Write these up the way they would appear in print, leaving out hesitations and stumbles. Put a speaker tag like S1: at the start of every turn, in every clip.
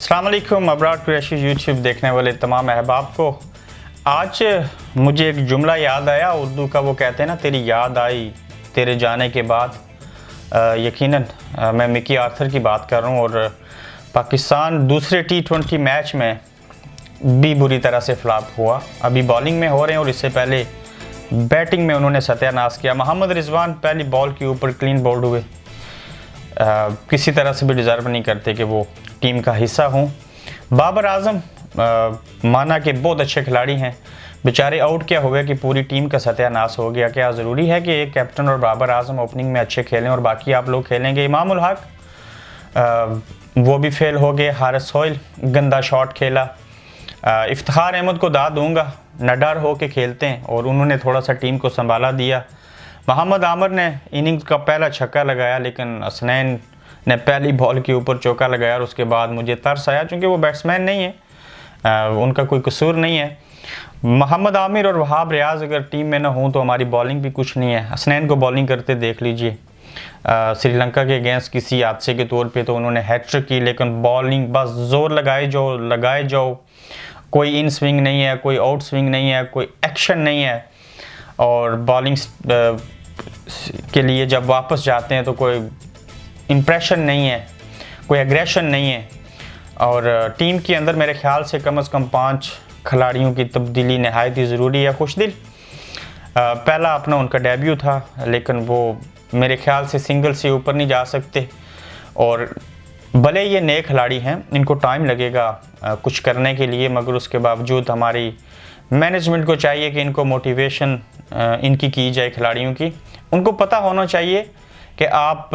S1: अस्सलाम वालेकुम अबरार-कुरैशी यूट्यूब देखने वाले तमाम अहबाब को आज मुझे एक जुमला याद आया उर्दू का। वो कहते हैं ना, तेरी याद आई तेरे जाने के बाद। यकीनन मैं मिकी आर्थर की बात कर रहा हूँ और पाकिस्तान दूसरे T20 मैच में भी बुरी तरह से फ्लॉप हुआ। अभी बॉलिंग में हो रहे हैं और इससे पहले बैटिंग में उन्होंने सत्यानाश किया। मोहम्मद रिजवान पहली बॉल के ऊपर क्लीन बोल्ड हुए। किसी तरह से भी डिज़र्व नहीं करते कि वो टीम का हिस्सा हों। बाबर आजम माना कि बहुत अच्छे खिलाड़ी हैं, बेचारे आउट क्या हुए कि पूरी टीम का सत्यानाश हो गया। क्या ज़रूरी है कि एक कैप्टन और बाबर आजम ओपनिंग में अच्छे खेलें और बाकी आप लोग खेलेंगे? इमामुल हक वो भी फेल हो गए। हारिस सोहेल गंदा शॉट खेला। इफ्तिखार अहमद को दाद दूंगा, नडर हो के खेलते हैं और उन्होंने थोड़ा सा टीम को संभाला दिया। मोहम्मद आमिर ने इनिंग्स का पहला छक्का लगाया, लेकिन हसनैन ने पहली बॉल के ऊपर चौका लगाया और उसके बाद मुझे तरस आया, क्योंकि वो बैट्समैन नहीं है, उनका कोई कसूर नहीं है। मोहम्मद आमिर और वहाब रियाज अगर टीम में ना हों तो हमारी बॉलिंग भी कुछ नहीं है। हसनैन को बॉलिंग करते देख लीजिए, श्रीलंका के अगेंस्ट किसी हादसे के तौर पे तो उन्होंने हैट्रिक की, लेकिन बॉलिंग बस जोर लगाए जाओ, कोई इन स्विंग नहीं है, कोई आउट स्विंग नहीं है, कोई एक्शन नहीं है। और बॉलिंग के लिए जब वापस जाते हैं तो कोई इम्प्रेशन नहीं है, कोई एग्रेशन नहीं है। और टीम के अंदर मेरे ख्याल से कम 5 खिलाड़ियों की तब्दीली नहायत ही ज़रूरी है। खुशदिल पहला अपना उनका डेब्यू था, लेकिन वो मेरे ख्याल से सिंगल से ऊपर नहीं जा सकते। और भले ये नए खिलाड़ी हैं, इनको टाइम लगेगा कुछ करने के लिए, मगर उसके बावजूद हमारी मैनेजमेंट को चाहिए कि इनको मोटिवेशन इनकी की जाए खिलाड़ियों की। उनको पता होना चाहिए कि आप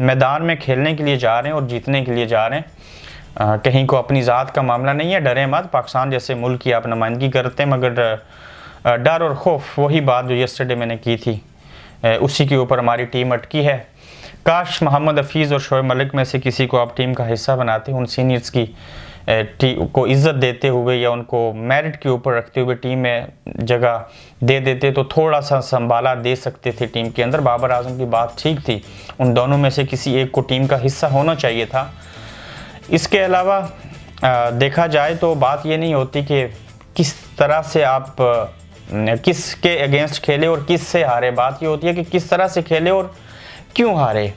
S1: मैदान में खेलने के लिए जा रहे हैं और जीतने के लिए जा रहे हैं, कहीं को अपनी ज़ात का मामला नहीं है। डरे मत, पाकिस्तान जैसे मुल्क की आप नुमाइंदगी करते हैं, मगर डर और खौफ वही बात जो यस्टरडे मैंने की थी, उसी के ऊपर हमारी टीम अटकी है। काश मोहम्मद हफीज़ और शोएब मलिक में से किसी को आप टीम का हिस्सा बनाते, उन सीनियर्स की को इज़्ज़त देते हुए या उनको मेरिट के ऊपर रखते हुए टीम में जगह दे देते तो थोड़ा सा संभाला दे सकते थे टीम के अंदर। बाबर आजम की बात ठीक थी, उन दोनों में से किसी एक को टीम का हिस्सा होना चाहिए था। इसके अलावा देखा जाए तो बात ये नहीं होती कि किस तरह से आप किसके अगेंस्ट खेले और किस से हारे, बात ये होती है कि किस तरह से खेले और क्यों हारे।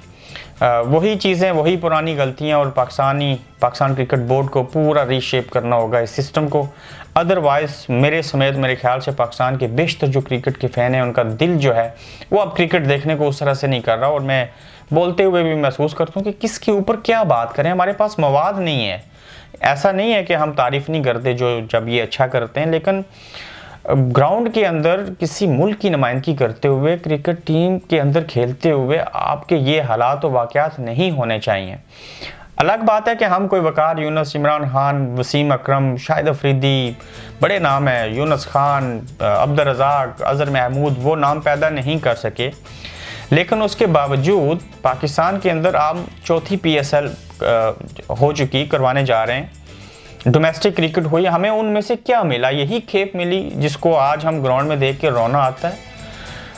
S1: वही चीज़ें, वही पुरानी गलतियां, और पाकिस्तान क्रिकेट बोर्ड को पूरा रीशेप करना होगा इस सिस्टम को। अदरवाइज़ मेरे समेत मेरे ख्याल से पाकिस्तान के बेशतर जो क्रिकेट के फ़ैन हैं, उनका दिल जो है वो अब क्रिकेट देखने को उस तरह से नहीं कर रहा। और मैं बोलते हुए भी महसूस करता हूँ कि किसके ऊपर क्या बात करें, हमारे पास मवाद नहीं है। ऐसा नहीं है कि हम तारीफ़ नहीं करते जो जब ये अच्छा करते हैं, लेकिन ग्राउंड के अंदर किसी मुल्क की नुमाइंदगी करते हुए, क्रिकेट टीम के अंदर खेलते हुए आपके ये हालात और वाक़यात नहीं होने चाहिए। अलग बात है कि हम कोई वकार यूनुस, इमरान-खान, वसीम अकरम, शाहिद अफरीदी, बड़े नाम हैं, यूनुस खान, अब्दुल रज़ाक, अज़हर महमूद, वो नाम पैदा नहीं कर सके, लेकिन उसके बावजूद पाकिस्तान के अंदर आप चौथी PSL हो चुकी, करवाने जा रहे हैं, डोमेस्टिक क्रिकेट हुई। हमें उनमें से क्या मिला? यही खेप मिली जिसको आज हम ग्राउंड में देख के रोना आता है।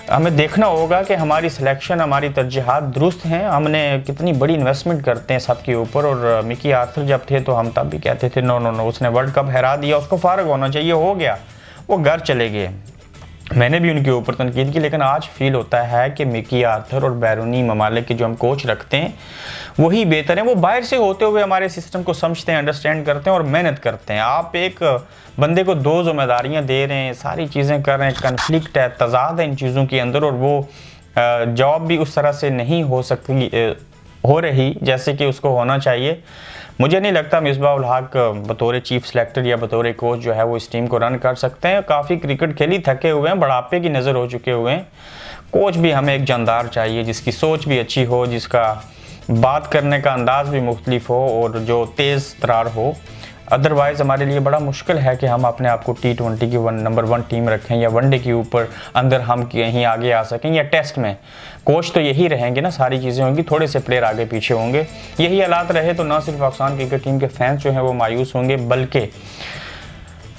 S1: हमें देखना होगा कि हमारी सिलेक्शन, हमारी तरजीहात दुरुस्त हैं, हमने कितनी बड़ी इन्वेस्टमेंट करते हैं सबके ऊपर। और मिकी आर्थर जब थे तो हम तब भी कहते थे नो नो नो, उसने वर्ल्ड कप हरा दिया, उसको फारग होना चाहिए, हो गया, वो घर चले गए। मैंने भी उनके ऊपर तनकीद की, लेकिन आज फील होता है कि मिकी आर्थर और बैरूनी ममालिक के जो हम कोच रखते हैं वही बेहतर हैं। वो बाहर से होते हुए हमारे सिस्टम को समझते हैं, अंडरस्टैंड करते हैं और मेहनत करते हैं। आप एक बंदे को 2 जिम्मेदारियां दे रहे हैं, सारी चीज़ें कर रहे हैं, कन्फ्लिक्ट है, तजाद है इन चीज़ों के अंदर, और वो जॉब भी उस तरह से नहीं हो रही जैसे कि उसको होना चाहिए। मुझे नहीं लगता मिसबाह उल हक बतौर चीफ सेलेक्टर या बतौर कोच जो है वो इस टीम को रन कर सकते हैं। काफ़ी क्रिकेट खेली, थके हुए हैं, बढ़ापे की नज़र हो चुके हुए हैं। कोच भी हमें एक जानदार चाहिए, जिसकी सोच भी अच्छी हो, जिसका बात करने का अंदाज भी मुख्तलिफ हो और जो तेज़ तरार हो। अदरवाइज़ हमारे लिए बड़ा मुश्किल है कि हम अपने आप को T20 की नंबर 1 टीम रखें या वनडे के ऊपर अंदर हम कहीं आगे आ सकें, या टेस्ट में। कोच तो यही रहेंगे ना, सारी चीज़ें होंगी, थोड़े से प्लेयर आगे पीछे होंगे। यही हालात रहे तो ना सिर्फ पाकिस्तान क्रिकेट टीम के फैंस जो हैं वो मायूस होंगे, बल्कि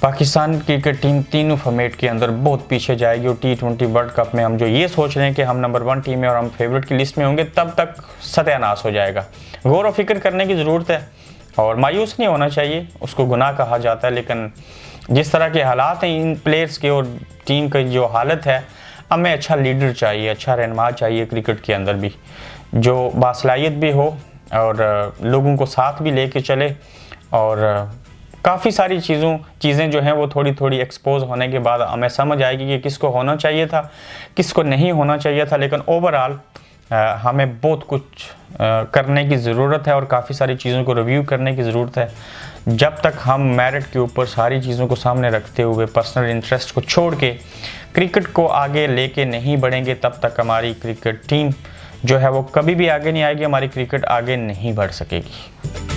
S1: पाकिस्तान क्रिकेट टीम तीनों फॉर्मेट के अंदर बहुत पीछे जाएगी। और T20 वर्ल्ड कप में हम जो ये सोच रहे हैं कि हम नंबर 1 टीम है और हम फेवरेट की लिस्ट में होंगे, तब तक सत्यानाश हो जाएगा। गौर व फिक्र करने की ज़रूरत है। और मायूस नहीं होना चाहिए, उसको गुनाह कहा जाता है। लेकिन जिस तरह के हालात हैं इन प्लेयर्स के और टीम की जो हालत है, हमें अच्छा लीडर चाहिए, अच्छा रहनुमा चाहिए क्रिकेट के अंदर भी, जो बासलाहियत भी हो और लोगों को साथ भी लेके चले। और काफ़ी सारी चीज़ें जो हैं वो थोड़ी थोड़ी एक्सपोज होने के बाद हमें समझ आएगी कि किसको होना चाहिए था, किसको नहीं होना चाहिए था। लेकिन ओवरऑल हमें बहुत कुछ करने की ज़रूरत है और काफ़ी सारी चीज़ों को रिव्यू करने की ज़रूरत है। जब तक हम मेरिट के ऊपर सारी चीज़ों को सामने रखते हुए पर्सनल इंटरेस्ट को छोड़ के क्रिकेट को आगे लेके नहीं बढ़ेंगे, तब तक हमारी क्रिकेट टीम जो है वो कभी भी आगे नहीं आएगी, हमारी क्रिकेट आगे नहीं बढ़ सकेगी।